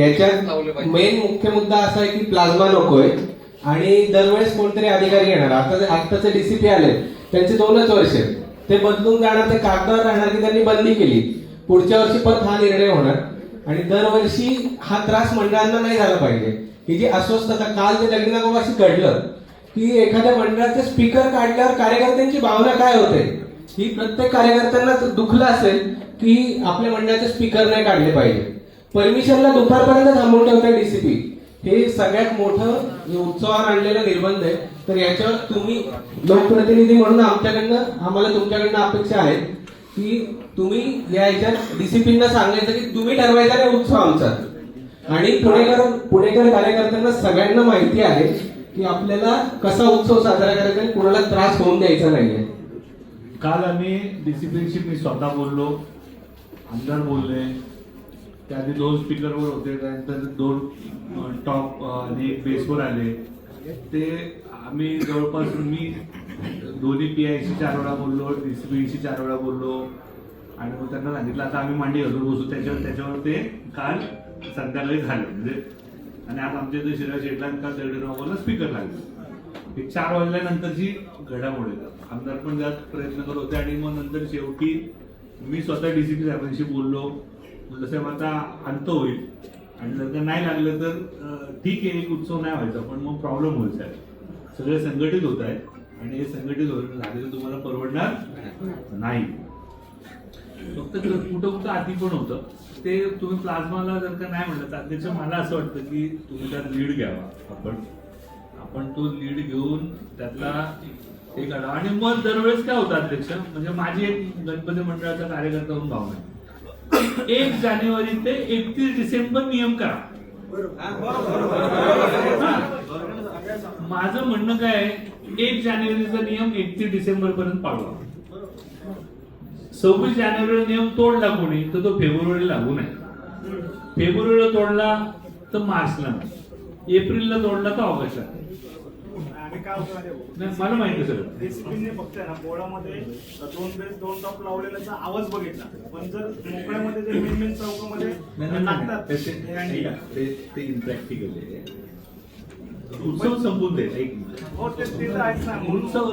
याच्यात मेन मुख्य मुद्दा असा आहे की प्लाझ्मा नकोय आणि दरवेळेस कोणतरी अधिकारी येणार. आताचे डीसीपी आले त्यांचे 2च वर्ष ते बदलून जाणार, ते कागदावर राहणार की त्यांनी बंदी केली. पुढच्या वर्षी परत हा निर्णय होणार आणि दरवर्षी हा त्रास मंडळांना नाही झाला पाहिजे. ही जी अस्वस्थता काल ते लग्नाबाबाशी घडलं की एखाद्या मंडळाचे स्पीकर काढल्यावर कार्यकर्त्यांची भावना काय होते ही प्रत्येक कार्यकर्त्यांना दुखलं असेल की आपल्या मंडळाचे स्पीकर नाही काढले पाहिजे. परमिशनला दुपारपर्यंत थांबवून ठेवताय डीसीपी. हे सगळ्यात मोठं उत्सवावर आणलेलं निर्बंध आहे. तर याच्यावर तुम्ही लोकप्रतिनिधी म्हणून आम्हाला तुमच्याकडनं अपेक्षा आहे की तुम्ही या याच्यात डीसीपींना सांगायचं की तुम्ही ठरवायचा नाही उत्सव आमचा. आणि पुणेकर कार्यकर्त्यांना सगळ्यांना माहिती आहे की आपल्याला कसा उत्सव साजरा करायचा आणि कोणाला त्रास होऊन द्यायचा नाहीये. काल आम्ही डीसीपीशी मी स्वतः बोललो, आमदार बोलले, त्याआधी 2 स्पीकरवर होते, त्यानंतर 2 टॉप आणि 1 बेसवर आले. ते आम्ही जवळपास मी दोन्ही पीआयशी 4 वेळा बोललो, डीसीपीशी 4 वेळा बोललो आणि मग त्यांना सांगितलं आता आम्ही मांडी घालून बसू. त्याच्यावर ते काल संध्याकाळी झालं म्हणजे. आणि आज आमच्या इथे शिरा शेटला काल दगडीरावाला स्पीकर लागले. ही 4 वाजल्यानंतरची घडामोडी. आमदार पण जास्त प्रयत्न करत होते आणि मग नंतर शेवटी मी स्वतः डीसीपी साहेबांशी बोललो. जसं आता अंत होईल आणि जर का नाही लागलं तर ठीक आहे, एक उत्सव नाही व्हायचा पण मग प्रॉब्लेम होईल साहेब. सगळे संघटित होत आहेत आणि हे संघटित झाले तर तुम्हाला परवडणार नाही. फक्त कुठं आधी पण होतं ते तुम्ही प्लाझ्माला जर का नाही म्हणलं तर अध्यक्ष मला असं वाटतं की तुम्ही त्यात लीड घ्यावा. आपण तो लीड घेऊन त्यातला हे काढा. आणि मग दरवेळेस काय होतं अध्यक्ष, म्हणजे माझी एक गणपती मंडळाचा कार्यकर्ता म्हणून भावना आहे, 1 जानेवारी ते 31 डिसेंबर नियम करा. माझं म्हणणं काय आहे, 1 जानेवारीचा नियम 31 डिसेंबर पर्यंत पाळवा. 26 जानेवारी नियम तोडला कोणी तर तो फेब्रुवारी लागू नाही. फेब्रुवारीला तोडला तर मार्चला नाही, एप्रिलला तोडला तर ऑगस्टला नाही. मला माहिती सगळं. डीसीपीने फक्त ना बोर्डामध्ये 2 बेस 2 टॉप लावलेल्याचा आवाज बघितला, पण जर मोकळ्यामध्ये जे मेन चौकामध्ये लागतात ते इम्प्रॅक्टिकल आहे. उत्सव संपून दे. हो ते तर आहेच ना. उत्सव